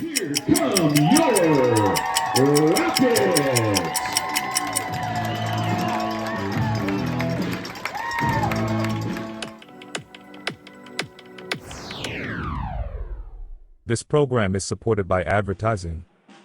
Here come your Rockets! This program is supported by advertising.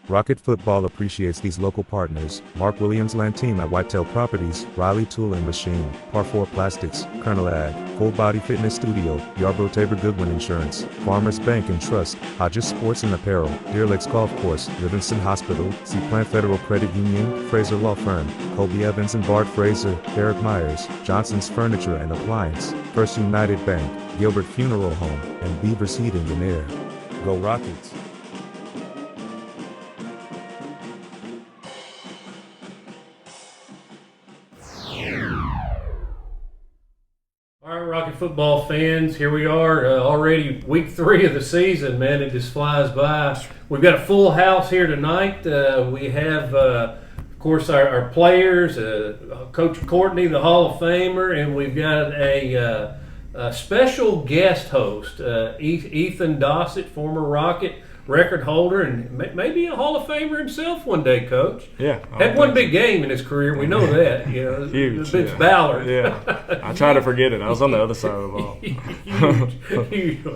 Rocket Football appreciates these local partners: Mark Williams Land Team at Whitetail Properties, Riley Tool and Machine, Par 4 Plastics, Curnel Ag, Full Body Fitness Studio, Yarborough Tabor Goodwin Insurance, Farmers Bank and Trust, Hodges Sports and Apparel, Deer Lakes Golf Course, Livingston Hospital, Seaplant Federal Credit Union, Frazer Law Firm, Cobie Evans and Bart Frazer, Darrick Myers, Johnson's Furniture and Appliance, First United Bank, Gilbert Funeral Home, and Beavers Heating and Air. Go Rockets! All right, Rocket football fans, here we are, already week 3 of the season, man. It just flies by. We've got a full house here tonight. We have, of course, our players, Coach Courtney, the Hall of Famer, and we've got a special guest host, Ethan Dossett, former Rocket record holder, and maybe a Hall of Famer himself one day, Coach. Yeah. Had one big game in his career, we know that. You know, Huge. It's Ballard. Yeah. I try to forget it. I was on the other side of the ball. Huge.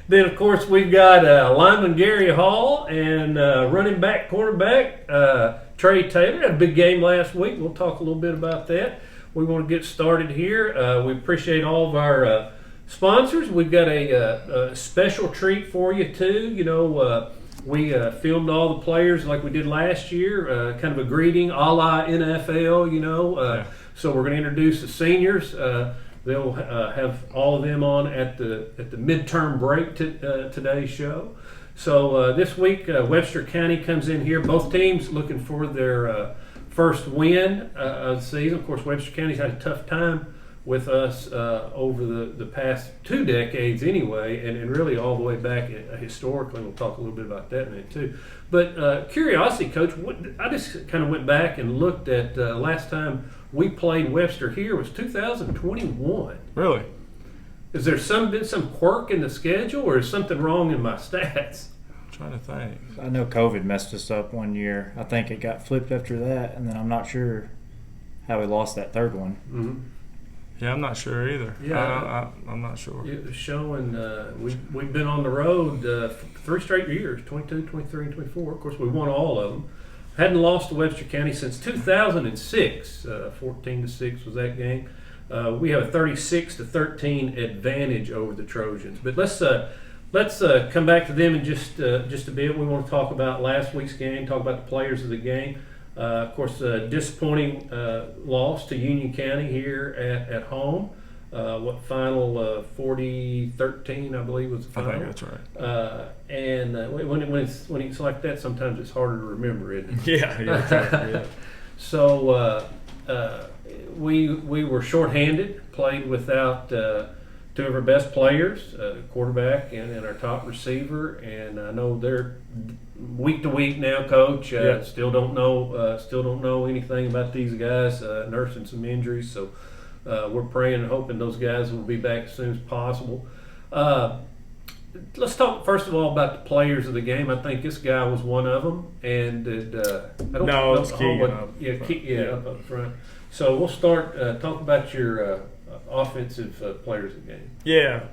Then, of course, we've got lineman Gary Hall and running back, quarterback Trae Taylor. Had a big game last week. We'll talk a little bit about that. We want to get started here. We appreciate all of our sponsors. We've got a special treat for you, too. You know, we filmed all the players like we did last year, kind of a greeting a la NFL, you know. So we're going to introduce the seniors. They'll have all of them on at the midterm break today's show. So this week, Webster County comes in here. Both teams looking for their first win of the season. Of course, Webster County's had a tough time with us over the past 2 decades anyway, and really all the way back historically. We'll talk a little bit about that in a minute too. But curiosity, Coach, I just kind of went back and looked at last time we played Webster here was 2021. Really? Is there been some quirk in the schedule, or is something wrong in my stats? I'm trying to think. I know COVID messed us up one year. I think it got flipped after that, and then I'm not sure how we lost that third one. Mm-hmm. Yeah, I'm not sure either. Yeah, I'm not sure. It was showing we've been on the road 3 straight years, 22, 23, and 24. Of course, we won all of them. Hadn't lost to Webster County since 2006. 14-6 was that game. We have a 36-13 advantage over the Trojans. But let's come back to them in just a bit. We want to talk about last week's game, talk about the players of the game. Of course, disappointing loss to Union County here at home. Final 40-13, I believe, was the final. I think that's right. And when it's like that, sometimes it's harder to remember, isn't it? Yeah. So we were shorthanded, played without 2 of our best players, quarterback and our top receiver, and I know they're week to week now, Coach. Still don't know anything about these guys, nursing some injuries. So we're praying and hoping those guys will be back as soon as possible. Let's talk first of all about the players of the game. I think this guy was one of them, and I don't know. It's Keegan up front. So we'll start talk about your offensive players of the game. Yeah,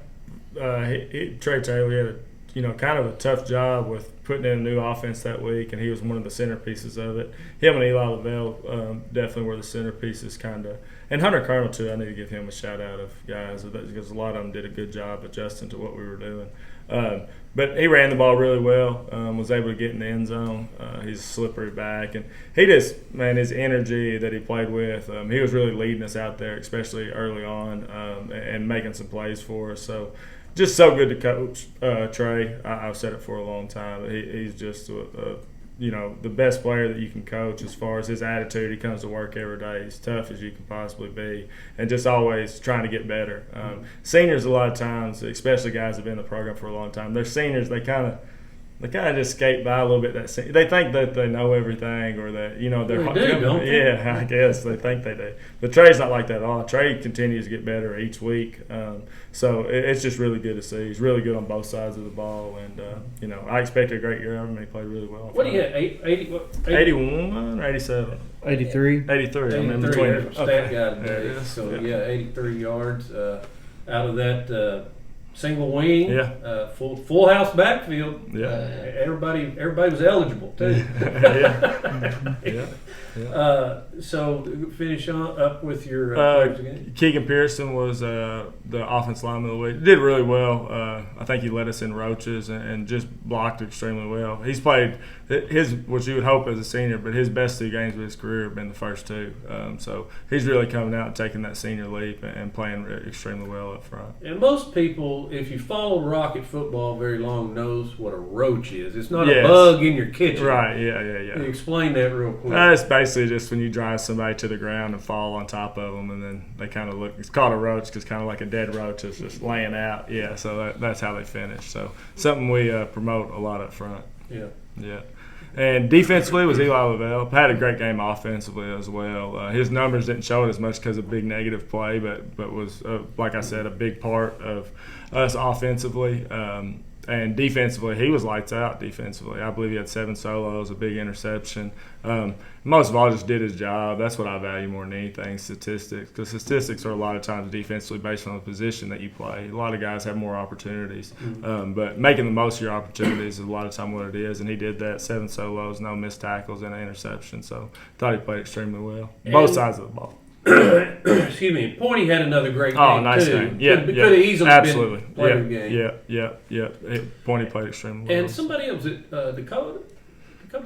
Trae Taylor had kind of a tough job with putting in a new offense that week, and he was one of the centerpieces of it. Him and Eli Lavelle definitely were the centerpieces, kind of. And Hunter Curnel, too. I need to give him a shout-out of guys because a lot of them did a good job adjusting to what we were doing. But he ran the ball really well, was able to get in the end zone. He's a slippery back. And he just, man, his energy that he played with, he was really leading us out there, especially early on, and making some plays for us. So just so good to coach Trae. I've said it for a long time. He's just the best player that you can coach as far as his attitude. He comes to work every day. He's tough as you can possibly be, and just always trying to get better. Seniors, a lot of times, especially guys that have been in the program for a long time, they're seniors. They kind of they kind of just skate by a little bit. They think that they know everything, or that they're They do, don't they? Yeah, I guess they think they do. But Trae's not like that at all. Trae continues to get better each week, so it's just really good to see. He's really good on both sides of the ball, and I expected a great year out of him. He played really well. What do you have? 81 or 87? 83. 83. I'm in 83, between. there's a stat guy There today. it is. So, Yeah. 83 yards out of that single wing. Yeah. Full house backfield. Yeah. Everybody was eligible, too. Yeah. So, finish up with your players again. Keegan Pearson was the offensive lineman of the week. Did really well. I think he led us in roaches and just blocked extremely well. He's played what you would hope as a senior, but his best 2 games of his career have been the first 2. So he's really coming out and taking that senior leap and playing extremely well up front. And most people, if you follow Rocket football very long, knows what a roach is. It's not a bug in your kitchen. Right, yeah. Can you explain that real quick? It's basically just when you drive somebody to the ground and fall on top of them, and then they kind of look. It's called a roach because kind of like a dead roach is just laying out. Yeah, so that's how they finish. So something we promote a lot up front. Yeah. And defensively was Eli Lavelle. Had a great game offensively as well. His numbers didn't show it as much because of big negative play, but was, like I said, a big part of us offensively. And defensively, he was lights out defensively. I believe he had 7 solos, a big interception. Most of all, just did his job. That's what I value more than anything, statistics. Because statistics are a lot of times defensively based on the position that you play. A lot of guys have more opportunities. But making the most of your opportunities is a lot of time what it is. And he did that, 7 solos, no missed tackles, and an interception. So thought he played extremely well. Both sides of the ball. Excuse me. Pointy had another great game. Oh, nice too. game. Yeah, could have easily absolutely. been player of the game. Yeah. Pointy played extremely well. And somebody else at Dakota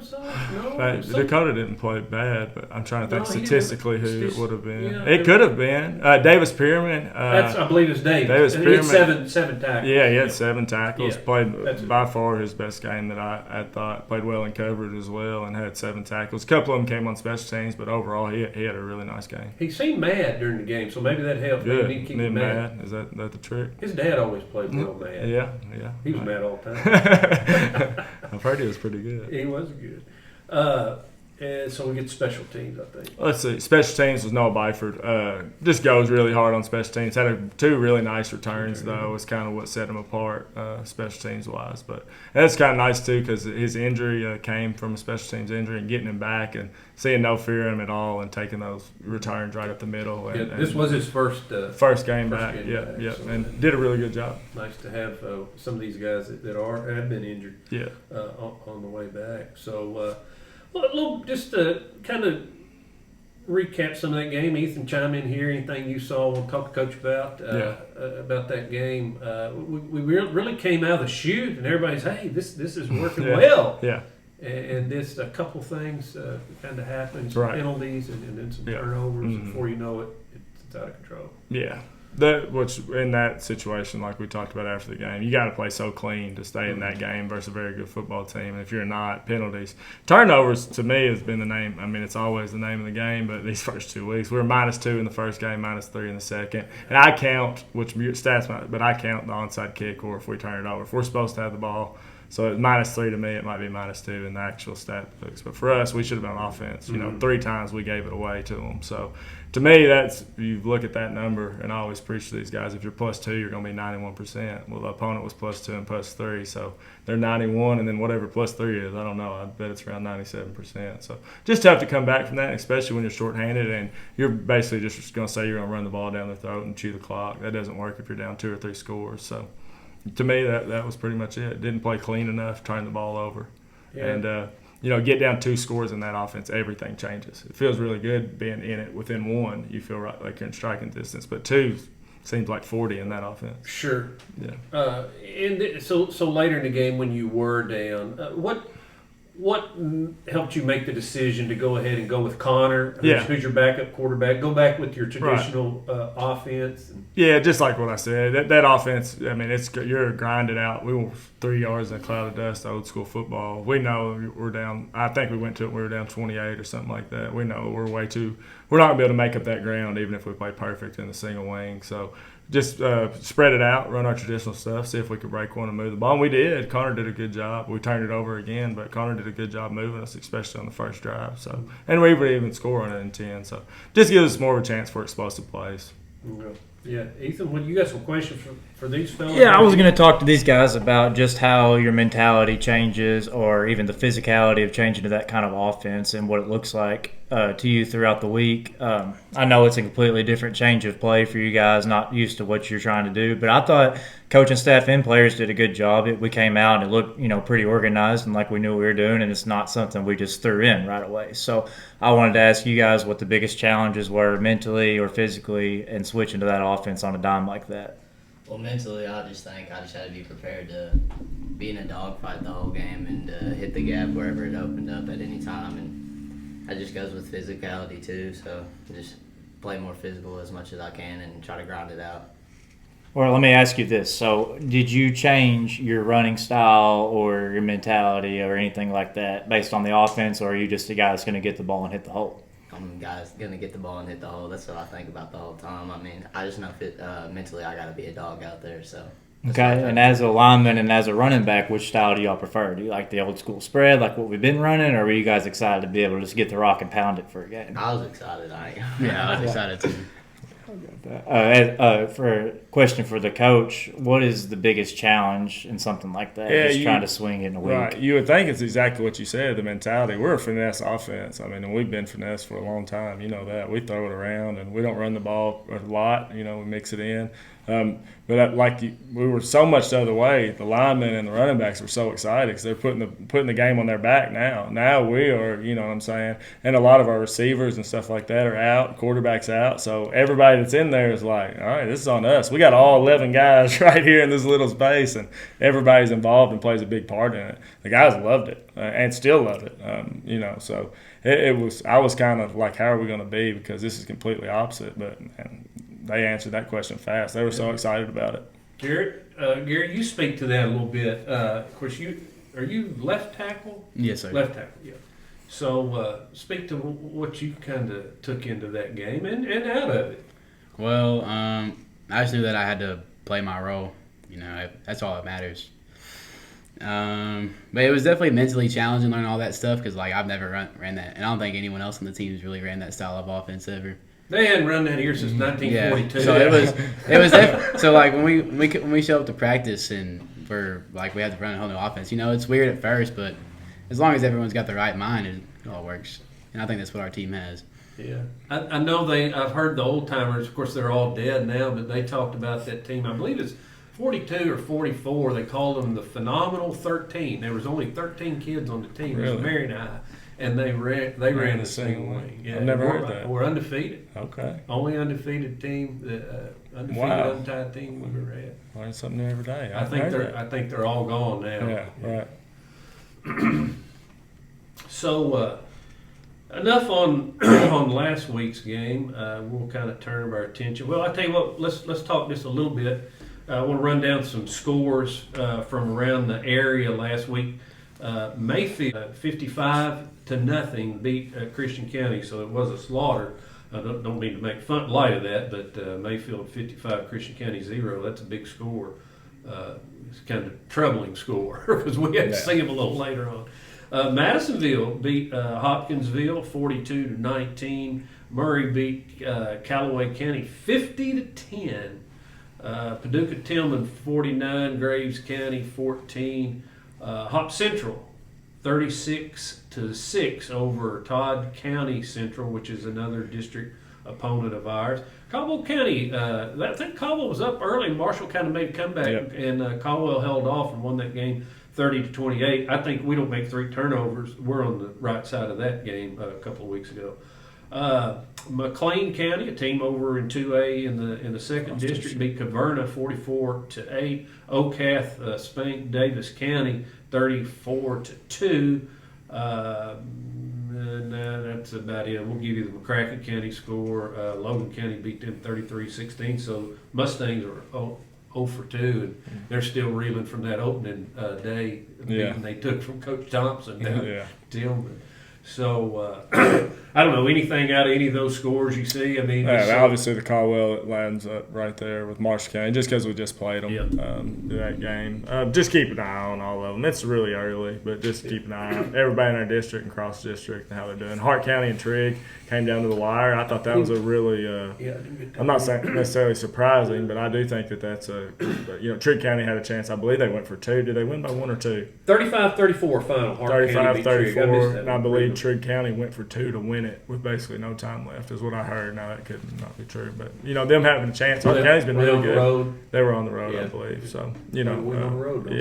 side? No, Dakota didn't play bad, but I'm trying to think statistically who it would have been. Yeah, it could have been Davis Pearman. I believe it's Davis. Davis and he had Pearman. seven tackles. Yeah, he had 7 tackles. Yeah, Played by far his best game that I thought. Played well in coverage as well and had 7 tackles. A couple of them came on special teams, but overall he had a really nice game. He seemed mad during the game, so maybe that helped. Good. Maybe he keep him mad. Is that the trick? His dad always played real mad. Yeah. He was mad all the time. I've heard he was pretty good. He was good. And so we get special teams, I think. Let's see. Special teams was Noah Byford. Just goes really hard on special teams. Had 2 really nice returns, though. Was kind of what set him apart, special teams wise. But that's kind of nice too, because his injury came from a special teams injury, and getting him back and seeing no fear in him at all, and taking those returns right up the middle. And, this was his first game back. Yeah, so and did a really good job. Nice to have some of these guys that have been injured. Yeah. On the way back. So. Just to kind of recap some of that game, Ethan, chime in here. Anything you saw, we'll talk to Coach about that game. We really came out of the chute, and everybody's, hey, this is working well. Yeah. And this a couple things kind of happened, some right. penalties, and then some turnovers. Before you know it, it's out of control. Yeah. Which in that situation, like we talked about after the game, you got to play so clean to stay in that game versus a very good football team. And if you're not, penalties, turnovers to me has been the name. I mean, it's always the name of the game. But these first 2 weeks, we were -2 in the first game, -3 in the second. And I count, which stats, but I count the onside kick or if we turn it over. If we're supposed to have the ball. So at -3 to me, it might be -2 in the actual stat books. But for us, we should have been on offense. 3 times we gave it away to them. So to me, you look at that number, and I always preach to these guys, if you're +2, you're going to be 91%. Well, the opponent was +2 and +3, so they're 91, and then whatever +3 is, I don't know. I bet it's around 97%. So just tough to come back from that, especially when you're shorthanded and you're basically just going to say you're going to run the ball down their throat and chew the clock. That doesn't work if you're down 2 or 3 scores. So to me, that was pretty much it. Didn't play clean enough, turning the ball over. Yeah. And, get down 2 scores in that offense, everything changes. It feels really good being in it. Within 1, you feel like you're in striking distance. But 2 seems like 40 in that offense. Sure. Yeah. So later in the game when you were down, what helped you make the decision to go ahead and go with Connor, who's your backup quarterback? Go back with your traditional offense. Yeah, just like what I said. That offense, I mean, you're grinding out. We were 3 yards in a cloud of dust, old school football. We know we're down. I think we went to it. We were down 28 or something like that. We know we're not going to be able to make up that ground even if we play perfect in the single wing. So just spread it out, run our traditional stuff, see if we could break one and move the ball. And we did. Connor did a good job. We turned it over again, but Connor did a good job moving us, especially on the first drive. So, and we were even scoring it in 10. So, just gives us more of a chance for explosive plays. Yeah, Ethan, you got some questions for these fellas? Yeah, I was going to talk to these guys about just how your mentality changes, or even the physicality of changing to that kind of offense, and what it looks like to you throughout the week. I know it's a completely different change of play for you guys, not used to what you're trying to do, but I thought coaching staff and players did a good job. We came out and it looked, pretty organized and like we knew what we were doing, and it's not something we just threw in right away. So I wanted to ask you guys what the biggest challenges were mentally or physically in switching to that offense on a dime like that. Well, mentally, I just think I just had to be prepared to be in a dogfight the whole game and hit the gap wherever it opened up at any time. And that just goes with physicality too. So just play more physical as much as I can and try to grind it out. Well, let me ask you this. So did you change your running style or your mentality or anything like that based on the offense, or are you just a guy that's going to get the ball and hit the hole? I'm a guy that's going to get the ball and hit the hole. That's what I think about the whole time. I mean, I just know mentally I got to be a dog out there. So. Okay, and as a lineman and as a running back, which style do y'all prefer? Do you like the old school spread, like what we've been running, or were you guys excited to be able to just get the rock and pound it for a game? I was excited. I was excited too. For a question for the coach, what is the biggest challenge in something like that? Just trying to swing it in a week. Right. You would think it's exactly what you said, the mentality. We're a finesse offense. I mean, and we've been finesse for a long time. You know that. We throw it around, and we don't run the ball a lot. We mix it in. But we were so much the other way. The linemen and the running backs were so excited because they're putting the game on their back now. Now we are, you know what I'm saying? And a lot of our receivers and stuff like that are out, quarterback's out. So everybody that's in there is like, all right, this is on us. We got all 11 guys right here in this little space, and everybody's involved and plays a big part in it. The guys loved it and still love it, So it was. I was kind of like, how are we going to be? Because this is completely opposite, but they answered that question fast. They were so excited about it. Garrett, you speak to that a little bit. Of course, are you left tackle? Yes, sir. Left tackle, yeah. So speak to what you kind of took into that game and out of it. Well, I just knew that I had to play my role. That's all that matters. But it was definitely mentally challenging learning all that stuff because, I've never ran that. And I don't think anyone else on the team has really ran that style of offense ever. They hadn't run that here since 1942. Yeah. So it was different. So when we show up to practice and we have to run a whole new offense, it's weird at first, but as long as everyone's got the right mind, it all works. And I think that's what our team has. Yeah, I know I've heard the old timers. Of course, they're all dead now, but they talked about that team. I believe it's 42 or 44. They called them the Phenomenal 13. There was only 13 kids on the team. Really? It was Mary and I. And they ran the same way. Yeah, I've never heard that. We're undefeated. Okay. Only undefeated team, undefeated untied team we've ever had. Learn something new every day. I think they're all gone now. Yeah, right. So enough on last week's game. We'll kind of turn our attention. Well, I tell you what. Let's talk just a little bit. I want to run down some scores from around the area last week. Mayfield 55-0 beat Christian County, so it was a slaughter. I don't mean to make light of that, but Mayfield 55, Christian County 0. That's a big score. It's kind of a troubling score because we had to see them a little later on. Madisonville beat Hopkinsville 42-19. Murray beat Callaway County 50-10. Paducah Tillman 49, Graves County 14. Hop Central 36-6 over Todd County Central, which is another district opponent of ours. Caldwell County, I think Caldwell was up early and Marshall kind of made a comeback, and Caldwell held off and won that game 30-28. I think we don't make 3 turnovers. We're on the right side of that game a couple of weeks ago. McLean County, a team over in 2A in the second district, beat Caverna 44-8. Ocath spanked Davis County 34-2. And that's about it. We'll give you the McCracken County score. Logan County beat them 33-16. So Mustangs are 0-2, and they're still reeling from that opening day beating they took from Coach Thompson down Tillman. So I don't know anything out of any of those scores you see. I mean, obviously the Caldwell it lands right there with Marshall County, just because we just played them that game. Just keep an eye on all of them. It's really early, but just keep an eye on everybody in our district and cross district and how they're doing. Hart County and Trigg came down to the wire. I thought that was a really I'm not saying necessarily surprising, but I do think that's Trigg County had a chance. I believe they went for 2. Did they win by 1 or 2? 35-34 final. 35-34, and I believe Trigg County went for 2 to win it with basically no time left, is what I heard. Now that could not be true, but them having a chance. Hart County's been really good. They were on the road, I believe. So on the road.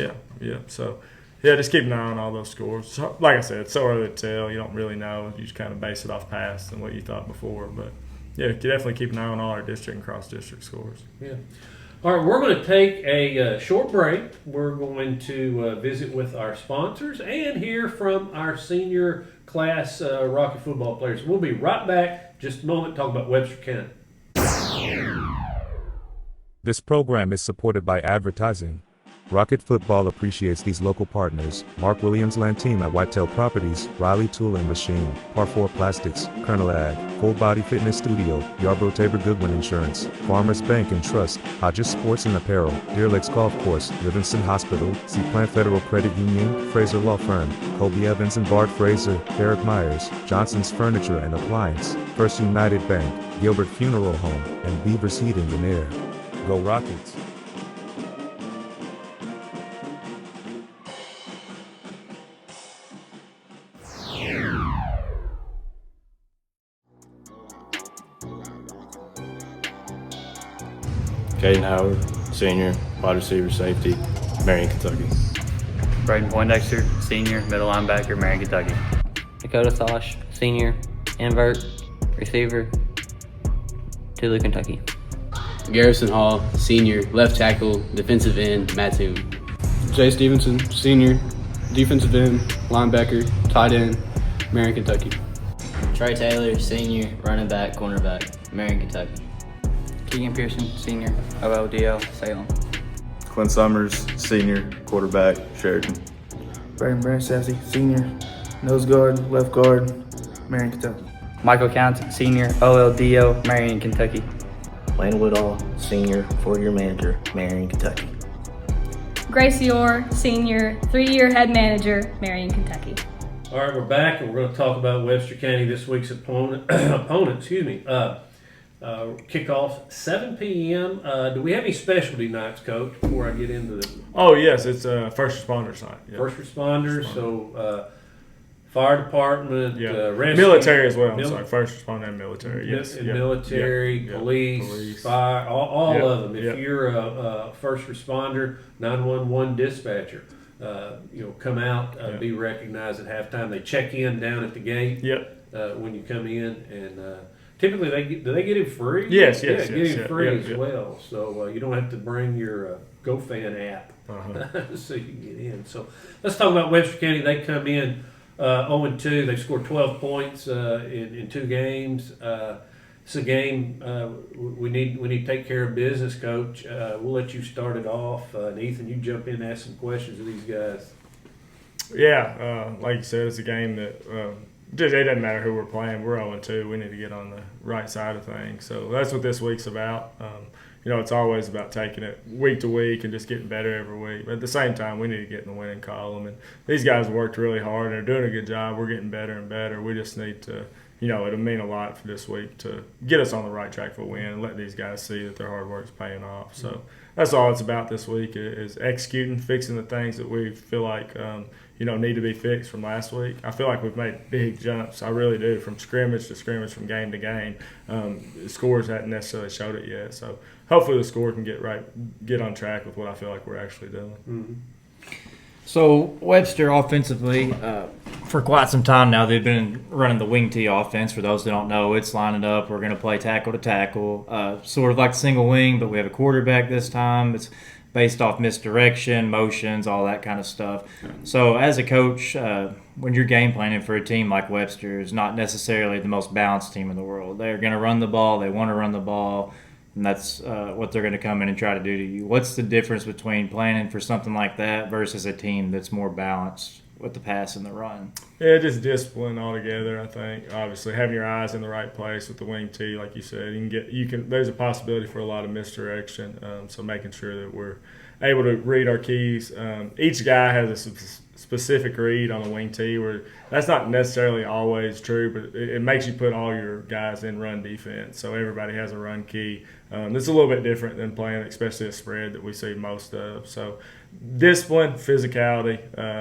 Yeah. So. Yeah, just keep an eye on all those scores. So, like I said, it's so early to tell. You don't really know. You just kind of base it off past and what you thought before. But, yeah, you definitely keep an eye on all our district and cross-district scores. Yeah. All right, we're going to take a short break. We're going to visit with our sponsors and hear from our senior class Rocky football players. We'll be right back just a moment talking about Webster County. This program is supported by advertising. Rocket Football appreciates these local partners: Mark Williams Land Team at Whitetail Properties, Riley Tool and Machine, Par 4 Plastics, Curnel Ag, Full Body Fitness Studio, Yarborough Tabor Goodwin Insurance, Farmers Bank and Trust, Hodges Sports and Apparel, Deer Lakes Golf Course, Livingston Hospital, Seaplant Federal Credit Union, Frazer Law Firm, Cobie Evans and Bart Frazer, Darrick Myers, Johnson's Furniture and Appliance, First United Bank, Gilbert Funeral Home, and Beavers Heating and Air. Go Rockets! Caden Howard, senior, wide receiver, safety, Marion, Kentucky. Braden Poindexter, senior, middle linebacker, Marion, Kentucky. Dakota Thosh, senior, invert, receiver, Tulu, Kentucky. Garrison Hall, senior, left tackle, defensive end, Mattoon. Jay Stevenson, senior, defensive end, linebacker, tight end, Marion, Kentucky. Trae Taylor, senior, running back, cornerback, Marion, Kentucky. Keegan Pearson, senior, OLDL, Salem. Clint Summers, senior, quarterback, Sheridan. Brandon Sassy, senior, nose guard, left guard, Marion, Kentucky. Michael Count, senior, OLDO, Marion, Kentucky. Lane Woodall, senior, 4-year manager, Marion, Kentucky. Gracie Orr, senior, 3-year head manager, Marion, Kentucky. All right, we're back, and we're going to talk about Webster County this week's opponent. Kickoff 7 p.m. Do we have any specialty nights, Coach? Before I get into the Oh yes, it's first responders night. Yep. First responders, so fire department, rescue, military as well. First responder and military. Yes, and military, police, fire, all of them. If you're a first responder, 911 dispatcher, come out, be recognized at halftime. They check in down at the gate. When you come in, and typically do they get it free? Yes, get it free as well. So you don't have to bring your GoFan app so you can get in. So let's talk about Webster County. They come in 0-2. They've scored 12 points in 2 games. It's a game we need to take care of business, Coach. We'll let you start it off. And Ethan, you jump in and ask some questions of these guys. Yeah, like you said, it's a game that it doesn't matter who we're playing. We're 0-2. We need to get on the right side of things. So that's what this week's about. It's always about taking it week to week and just getting better every week. But at the same time, we need to get in the winning column. And these guys worked really hard and are doing a good job. We're getting better and better. We just need to, it'll mean a lot for this week to get us on the right track for a win and let these guys see that their hard work's paying off. So that's all it's about this week is executing, fixing the things that we feel like need to be fixed from last week. I feel like we've made big jumps. I really do, from scrimmage to scrimmage, from game to game. The scores hadn't necessarily showed it yet. So hopefully the score can get on track with what I feel like we're actually doing. Mm-hmm. So Webster offensively, for quite some time now, they've been running the wing tee offense. For those that don't know, it's lining up. We're going to play tackle to tackle, sort of like single wing, but we have a quarterback this time. It's based off misdirection, motions, all that kind of stuff. So as a coach, when you're game planning for a team like Webster, is not necessarily the most balanced team in the world. They're going to run the ball. They want to run the ball. and that's what they're going to come in and try to do to you. What's the difference between planning for something like that versus a team that's more balanced with the pass and the run? Yeah, just discipline altogether. I think obviously having your eyes in the right place with the wing tee, like you said, there's a possibility for a lot of misdirection. So making sure that we're able to read our keys. Each guy has a specific read on a wing tee, where that's not necessarily always true, but it makes you put all your guys in run defense. So everybody has a run key. It's a little bit different than playing, especially a spread that we see most of. So discipline, physicality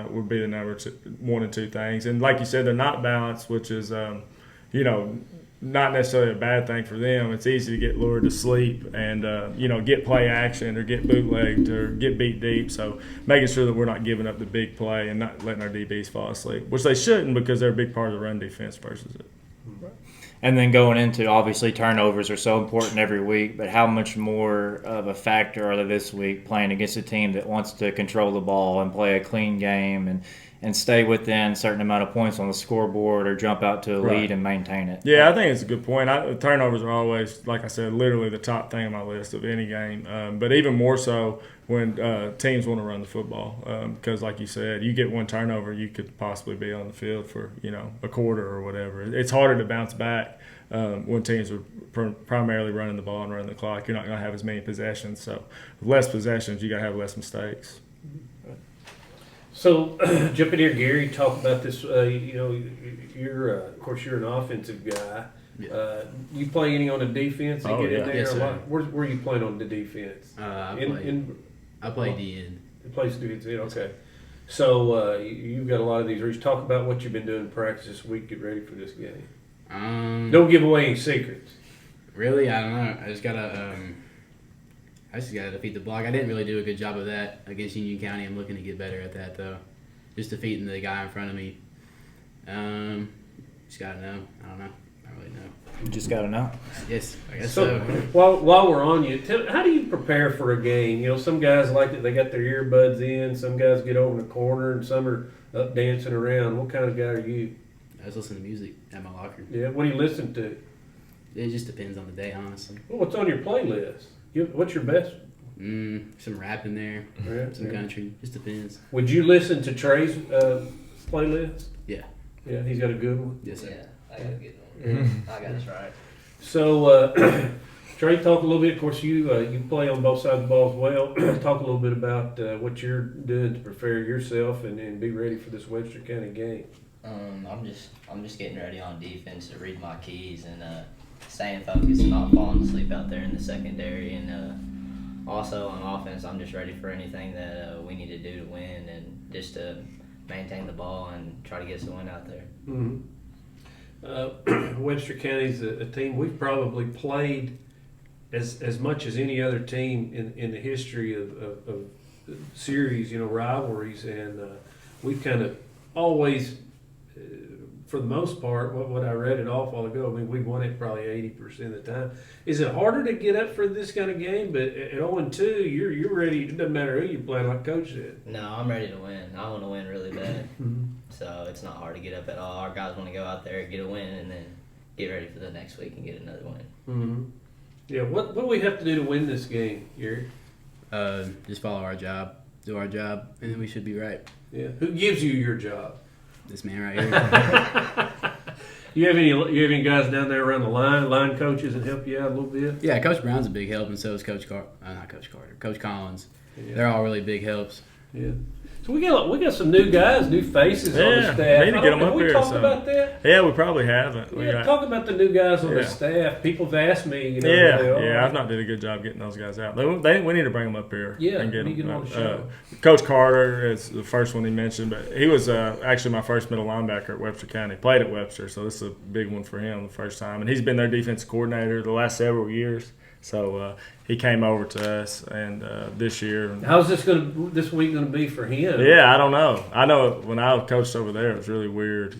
would be the number 1 and 2 things. And like you said, they're not balanced, which is, not necessarily a bad thing for them. It's easy to get lured to sleep and, get play action or get bootlegged or get beat deep. So making sure that we're not giving up the big play and not letting our DBs fall asleep, which they shouldn't because they're a big part of the run defense versus it. And then going into, obviously, turnovers are so important every week, but how much more of a factor are they this week playing against a team that wants to control the ball and play a clean game and stay within a certain amount of points on the scoreboard or jump out to a lead and maintain it? Yeah, I think it's a good point. Turnovers are always, like I said, literally the top thing on my list of any game, but even more so when teams want to run the football because, like you said, you get one turnover, you could possibly be on the field for a quarter or whatever. It's harder to bounce back when teams are primarily running the ball and running the clock. You're not going to have as many possessions. So with less possessions, you got to have less mistakes. So, jumping here, Gary, talk about this. You're of course you're an offensive guy. Yeah. You play any on the defense? Oh, get yeah. in there Yes, a sir. lot? Where are you playing on the defense? I play D end. It plays defense. Okay. So you've got a lot of these reads. Talk about what you've been doing in practice this week. Get ready for this game. Don't give away any secrets. Really, I don't know. I just gotta defeat the block. I didn't really do a good job of that against Union County. I'm looking to get better at that though. Just defeating the guy in front of me. Just gotta know. I don't know. I don't really know. You just got to know. Yes, I guess so. While we're on you, how do you prepare for a game? Some guys like it. They got their earbuds in. Some guys get over in the corner, and some are up dancing around. What kind of guy are you? I just listen to music at my locker. Yeah. What do you listen to? It just depends on the day, honestly. Well, what's on your playlist? What's your best? Some rap in there, some country. Just depends. Would you listen to Trae's playlist? Yeah. Yeah, he's got a good one. Yes, sir. Yeah, I got a good one. I got it right. So, Trae, talk a little bit. Of course, you play on both sides of the ball as well. Talk a little bit about what you're doing to prepare yourself and be ready for this Webster County game. I'm just getting ready on defense to read my keys and staying focused and not falling asleep out there in the secondary. And also on offense, I'm just ready for anything that we need to do to win and just to maintain the ball and try to get us a win out there. Mm-hmm. Webster County's a team we've probably played as much as any other team in the history of series, rivalries, and we've kind of always, for the most part, what I read it off a while ago, we won it probably 80% of the time. Is it harder to get up for this kind of game? But at 0-2, you're ready. It doesn't matter who you play, like Coach said. No, I'm ready to win. I want to win really bad. So it's not hard to get up at all. Our guys want to go out there, get a win, and then get ready for the next week and get another win. Mm-hmm. Yeah, what do we have to do to win this game, Gary? Just follow our job, do our job, and then we should be right. Yeah. Who gives you your job? This man right here. You have any guys down there around the line coaches, and help you out a little bit? Yeah, Coach Brown's a big help, and so is Coach Collins. Yeah. They're all really big helps. Yeah. So we got some new guys, new faces on the staff. We need to get them up here. We talked about that. Yeah, we probably haven't. Talk about the new guys on the staff. People have asked me. I've not did a good job getting those guys out. We need to bring them up here. Yeah, and get them on the show. Coach Carter is the first one he mentioned, but he was actually my first middle linebacker at Webster County. Played at Webster, so this is a big one for him the first time. And he's been their defensive coordinator the last several years. So he came over to us, and this year. How's this week going to be for him? Yeah, I don't know. I know when I coached over there, it was really weird.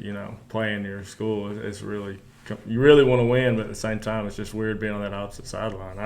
Playing your school, it's really you really want to win, but at the same time, it's just weird being on that opposite sideline.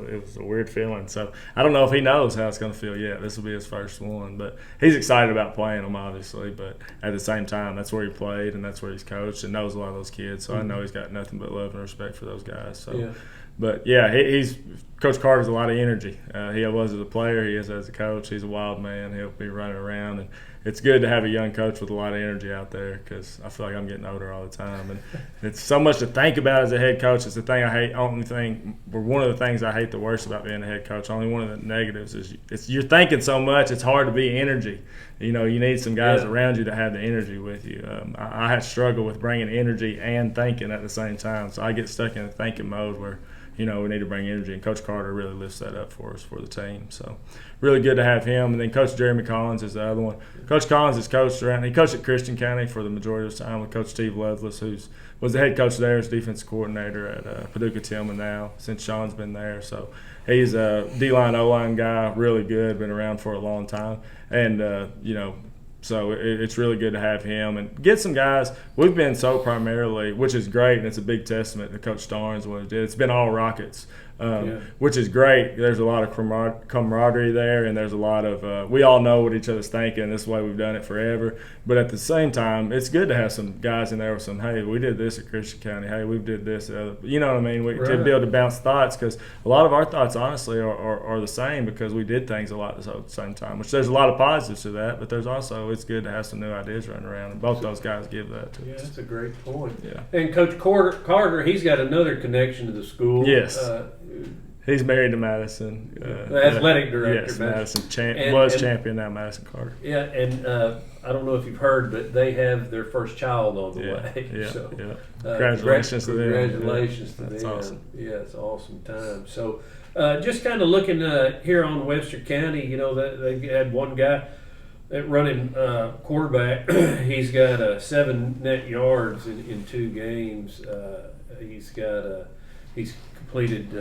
It was a weird feeling. So I don't know if he knows how it's going to feel yet. This will be his first one, but he's excited about playing them, obviously. But at the same time, that's where he played and that's where he's coached and knows a lot of those kids. So I know he's got nothing but love and respect for those guys. So. Yeah. But yeah, he's Coach Carter's a lot of energy. He was as a player, he is as a coach. He's a wild man. He'll be running around, and it's good to have a young coach with a lot of energy out there because I feel like I'm getting older all the time, and it's so much to think about as a head coach. It's the thing I hate. One of the things I hate the worst about being a head coach. Only one of the negatives is you're thinking so much. It's hard to be energy. You need some guys around you that have the energy with you. I had struggled with bringing energy and thinking at the same time, so I get stuck in a thinking mode where we need to bring energy, and Coach Carter really lifts that up for us for the team. So really good to have him. And then Coach Jeremy Collins is the other one. Coach Collins has coached around. He coached at Christian County for the majority of his time with Coach Steve Loveless, who was the head coach there as defensive coordinator at Paducah Tillman now since Sean's been there. So he's a D-line, O-line guy, really good, been around for a long time. And, so it's really good to have him and get some guys. We've been so primarily, which is great, and it's a big testament to Coach Starnes what he did. It's been all Rockets, which is great. There's a lot of camaraderie there, and there's a lot of we all know what each other's thinking. This is the way we've done it forever. But at the same time, it's good to have some guys in there with some, hey, we did this at Christian County. Hey, we did this. You know what I mean? To be able to bounce thoughts, because a lot of our thoughts, honestly, are the same because we did things a lot at the same time, which there's a lot of positives to that, but there's also it's good to have some new ideas running around, and both those guys give that to us. Yeah, that's a great point. Yeah. And Coach Carter, he's got another connection to the school. Yes. He's married to Madison. The athletic director. Yes, Madison was champion now, Madison Carter. Yeah, and I don't know if you've heard, but they have their first child on the way. Yeah, so, congratulations to them. Congratulations to them. That's awesome. Yeah, it's an awesome time. So just kind of looking here on Webster County, they had one guy running quarterback. He's got 7 net yards in 2 games. He's completed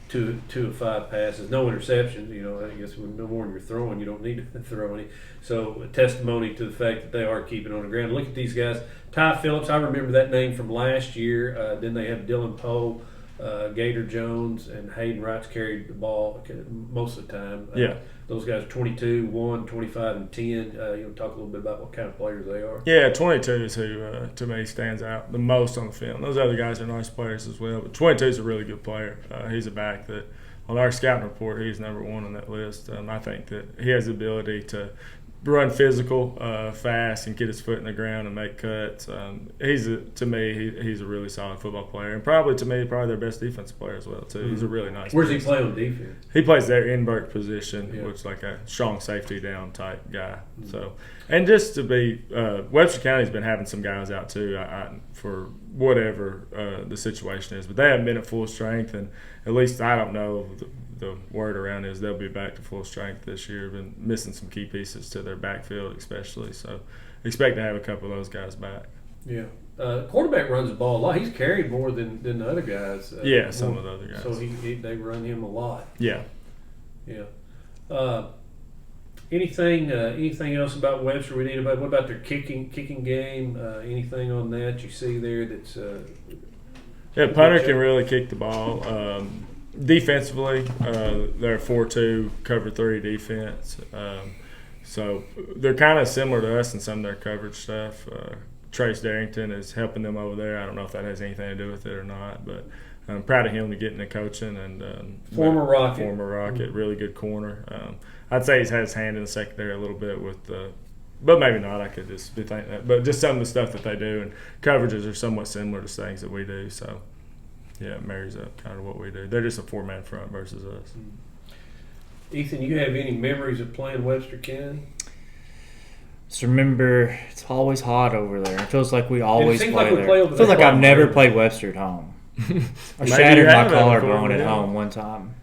2 of 5 passes, no interceptions. I guess with no more than you're throwing, you don't need to throw any. So a testimony to the fact that they are keeping on the ground. Look at these guys. Ty Phillips, I remember that name from last year. Then they have Dylan Poe, Gator Jones, and Hayden Wrights carried the ball most of the time. Those guys are 22, 1, 25, and 10. You want to talk a little bit about what kind of players they are? Yeah, 22 is who, to me, stands out the most on the field. Those other guys are nice players as well, but 22 is a really good player. He's a back that, on our scouting report, he's number 1 on that list. I think that he has the ability to run physical, fast, and get his foot in the ground and make cuts. He's a really solid football player, and probably their best defensive player as well too. Mm-hmm. He's a really nice. Where's he play on defense? He plays their invert position, which is like a strong safety down type guy. Mm-hmm. So, and just to be, Webster County's been having some guys out too for whatever the situation is, but they haven't been at full strength, and at least I don't know. The word around is they'll be back to full strength this year. Been missing some key pieces to their backfield, especially. So, expect to have a couple of those guys back. Yeah, quarterback runs the ball a lot. He's carried more than the other guys. Some of the other guys. So they run him a lot. Yeah. Anything else about Webster we need about? What about their kicking game? Anything on that you see there that's? Punter can really kick the ball. Defensively, they're 4-2, cover 3 defense. So they're kind of similar to us in some of their coverage stuff. Trace Darrington is helping them over there. I don't know if that has anything to do with it or not, but I'm proud of him to get into coaching. And Former Rocket, really good corner. I'd say he's had his hand in the secondary a little bit with but maybe not. I could just be thinking that. But just some of the stuff that they do, and coverages are somewhat similar to things that we do. So. Yeah, it marries up kind of what we do. They're just a 4-man front versus us. Ethan, you have any memories of playing Webster County? Just remember, it's always hot over there. It feels like we always play like there. It feels like I've never played Webster at home. I shattered my collarbone at home one time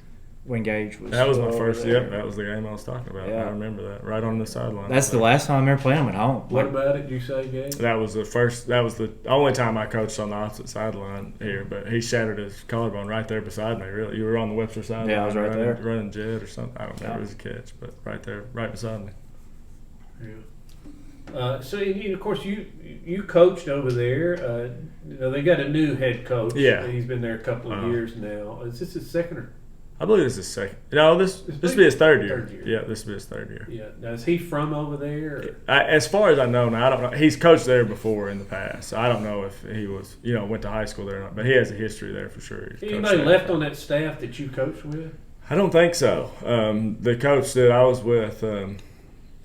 when Gaige was. That was my first. Yep, that was the game I was talking about. Yeah. I remember that right on the sideline. That's the last time I ever played him at home. What about it? Did you say, Gaige? That was the first. That was the only time I coached on the opposite sideline here. But he shattered his collarbone right there beside me. Really, you were on the Webster sideline. Yeah, I was right there running jet or something. I don't remember. It was a catch, but right there, right beside me. Yeah. So of course you coached over there. They got a new head coach. Yeah, he's been there a couple of years now. Is this his second or I believe this is second. No, this will be his third year. Yeah, this will be his third year. Yeah. Now, is he from over there? As far as I know, now I don't know. He's coached there before in the past. So I don't know if he was, went to high school there or not. But he has a history there for sure. Anybody left on that staff that you coached with? I don't think so. The coach that I was with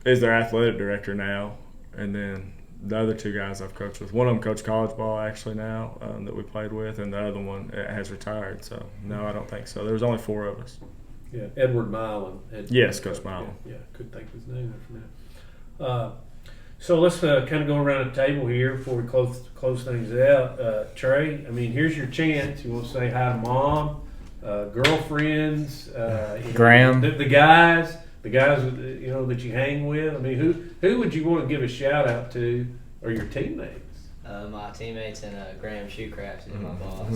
is their athletic director now, and then the other two guys I've coached with. One of them coached college ball actually now that we played with, and the other one has retired. So no, I don't think so. There was only 4 of us. Yeah, Edward Milan. Yes, Coach Milan. Yeah, couldn't think of his name from that. So let's kind of go around the table here before we close things out. Trae, I mean, here's your chance. You want to say hi to mom, girlfriends, Graham, the guys that you hang with. I mean, who would you want to give a shout out to, or your teammates? My teammates and Graham Shoecraft is my boss.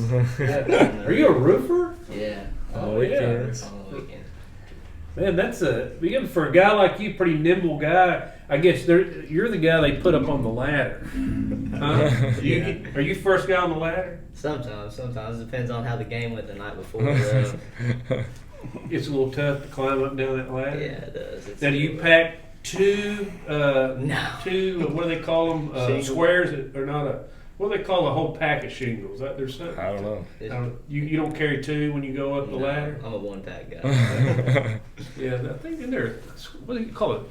Are you a roofer? Yeah. Oh yeah. On the weekend. Man, that's for a guy like you, pretty nimble guy. I guess you're the guy they put up on the ladder. Are you first guy on the ladder? Sometimes. Depends on how the game went the night before. It's a little tough to climb up and down that ladder. Yeah, it does. Now, do you pack two, what do they call them? Squares or not what do they call a whole pack of shingles? There's something. I don't know. You don't carry two when you go up the ladder? I'm a one-pack guy. Yeah, I think in there, what do you call it?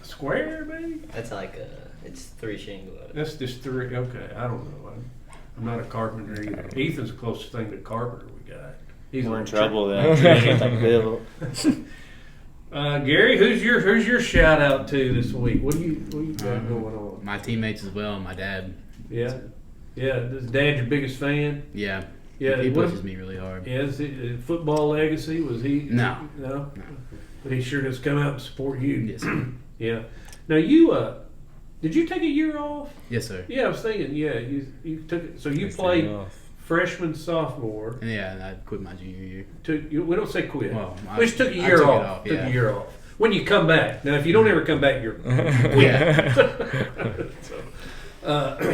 A square, maybe? That's like it's 3 shingles. That's just 3. Okay, I don't know. I'm not a carpenter either. Ethan's the closest thing to carpenter we got. He's We're in trouble then. Gary, who's your shout out to this week? What do you got going on? My teammates as well. My dad. Yeah. Is Dad your biggest fan? Yeah. Yeah. He pushes me really hard. Yeah. Is it football legacy? Was he? No. But he sure does come out and support you. Yes. Yeah. Now you did you take a year off? Yes, sir. Yeah, I was thinking. Yeah, you took it. So you played freshman, sophomore. Yeah, and I quit my junior year. We don't say quit. Well, we just took a year off. Took a year off. When you come back. Now, if you don't ever come back, you're yeah.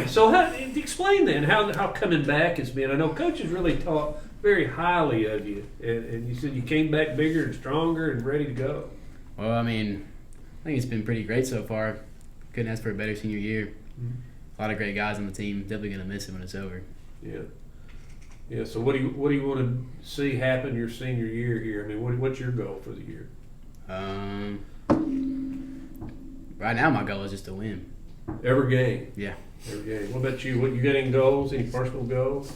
So explain then how coming back has been. I know coaches really talk very highly of you, and you said you came back bigger and stronger and ready to go. Well, I mean, I think it's been pretty great so far. Couldn't ask for a better senior year. Mm-hmm. A lot of great guys on the team. Definitely gonna miss it when it's over. Yeah. Yeah. So what do you want to see happen your senior year here? I mean, what's your goal for the year? Right now, my goal is just to win. Every game. Yeah. Every game. What about you? What you got any goals? Any personal goals?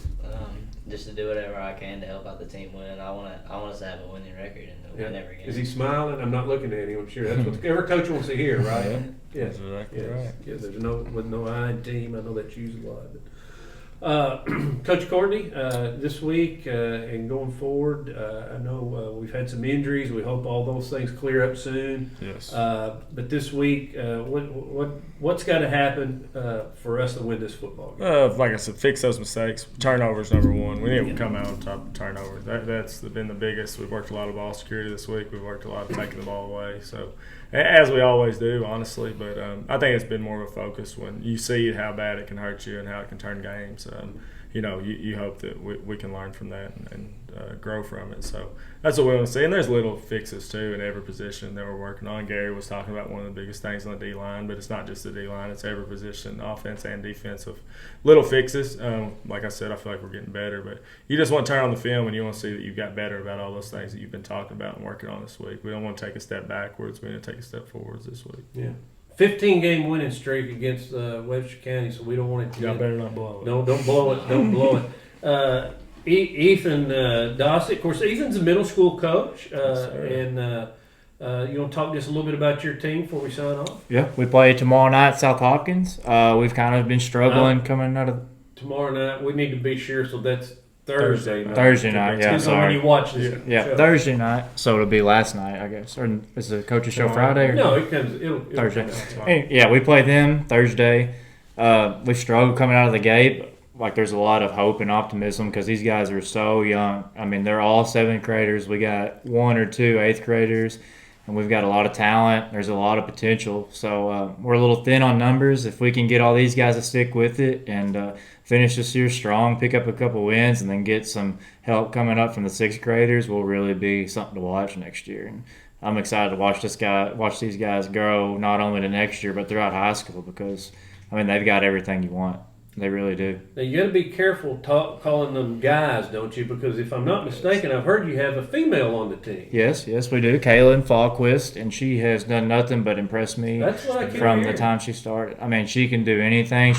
Just to do whatever I can to help out the team win. I want us to have a winning record and win every game. Is he smiling? I'm not looking at him. I'm sure that's what every coach wants to hear, right? Yeah. Yes. That's exactly right. Yeah. There's no I team. I know that's used a lot. But, Coach Courtney, this week and going forward, I know we've had some injuries. We hope all those things clear up soon. Yes. But this week, what's got to happen for us to win this football game? Like I said, fix those mistakes. Turnovers, number one. We need to come out on top of turnovers. That's been the biggest. We've worked a lot of ball security this week. We've worked a lot of taking the ball away. So, as we always do, honestly. But I think it's been more of a focus when you see how bad it can hurt you and how it can turn games. You hope that we can learn from that and grow from it. So that's what we want to see. And there's little fixes, too, in every position that we're working on. Gary was talking about one of the biggest things on the D-line, but it's not just the D-line. It's every position, offense and defensive. Little fixes. Like I said, I feel like we're getting better. But you just want to turn on the film and you want to see that you've got better about all those things that you've been talking about and working on this week. We don't want to take a step backwards. We want to take a step forwards this week. Yeah. 15-game winning streak against Webster County, so we don't want it to. Y'all better not blow it. No, don't blow it. Don't blow it. Ethan Dossett, of course, Ethan's a middle school coach, and you want to talk just a little bit about your team before we sign off? Yeah, we play tomorrow night at South Hawkins. We've kind of been struggling coming out of. Tomorrow night, we need to be sure, so that's Thursday night. Thursday night, yeah. So when you watch this show. Thursday night. So it'll be last night, I guess. Or is the coach's show Friday? Or? No, it'll Thursday. Yeah, we play them Thursday. We've struggled coming out of the gate. Like, there's a lot of hope and optimism because these guys are so young. I mean, they're all 7th graders. We got 1 or 2 8th graders. and we've got a lot of talent. There's a lot of potential. So we're a little thin on numbers. If we can get all these guys to stick with it and finish this year strong, pick up a couple wins, and then get some help coming up from the 6th graders, will really be something to watch next year. And I'm excited to watch these guys grow not only to next year but throughout high school, because I mean they've got everything you want. They really do. Now, you got to be careful calling them guys, don't you? Because if I'm not mistaken, I've heard you have a female on the team. Yes, we do. Kaylin Falquist, and she has done nothing but impress me from the time she started. I mean, she can do anything.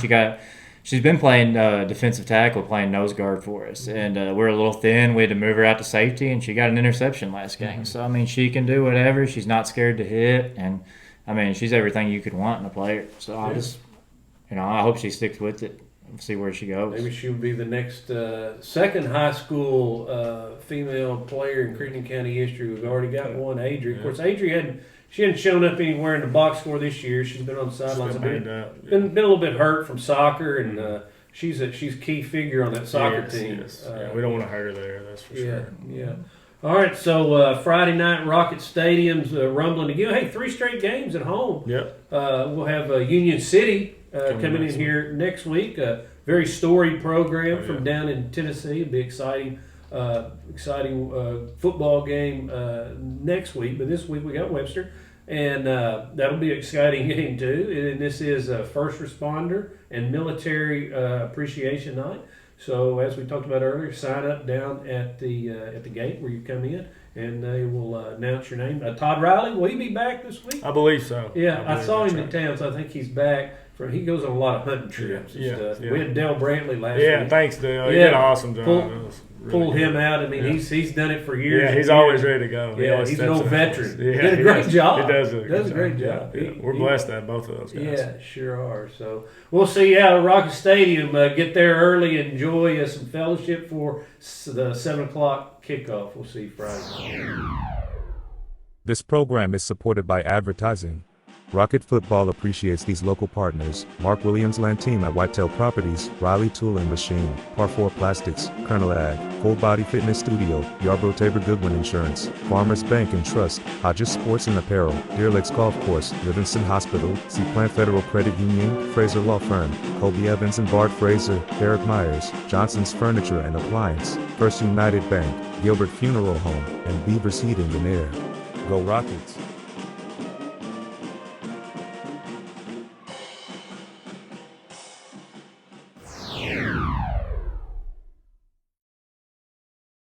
She's been playing defensive tackle, playing nose guard for us, and we're a little thin. We had to move her out to safety, and she got an interception last game. So, I mean, she can do whatever. She's not scared to hit, and, I mean, she's everything you could want in a player. So, I hope she sticks with it. See where she goes. Maybe she'll be the next second high school female player in Crittenden County history. We've already got one, Adri. Of course, Adri hadn't shown up anywhere in the box score this year. She's been on the sidelines. Been a little bit hurt from soccer, and she's a key figure on that soccer team. Yes. We don't want to hurt her there. That's for sure. Yeah. All right, so Friday night, Rocket Stadium's rumbling again. Hey, 3 straight games at home. Yep. We'll have Union City coming in here next week. Very storied program from down in Tennessee. It'll be exciting football game next week. But this week we got Webster, and that'll be an exciting game too. And this is First Responder and Military Appreciation Night. So as we talked about earlier, sign up down at the gate where you come in, and they will announce your name. Todd Riley, will he be back this week? I believe so. Yeah, I saw him in town, so I think he's back. He goes on a lot of hunting trips and stuff. We had Dale Brantley last week. Yeah, thanks, Dale. He did an awesome job. Pulled him out. I mean, he's done it for years. Yeah, he's always ready to go. Yeah, he's an old veteran. Yeah, he did a great job. He does a great job. Yeah. We're blessed to have both of those guys. Yeah, sure are. So we'll see you out at Rocket Stadium. Get there early, enjoy some fellowship for the 7 o'clock kickoff. We'll see you Friday. This program is supported by advertising. Rocket Football appreciates these local partners: Mark Williams Land Team at Whitetail Properties, Riley Tool and Machine, Par 4 Plastics, Curnel Ag, Full Body Fitness Studio, Yarborough Tabor Goodwin Insurance, Farmers Bank and Trust, Hodges Sports and Apparel, Deer Lakes Golf Course, Livingston Hospital, Seaplant Federal Credit Union, Frazer Law Firm, Cobie Evans and Bart Frazer, Darrick Myers, Johnson's Furniture and Appliance, First United Bank, Gilbert Funeral Home, and Beaver Seeding and Air. Go Rockets!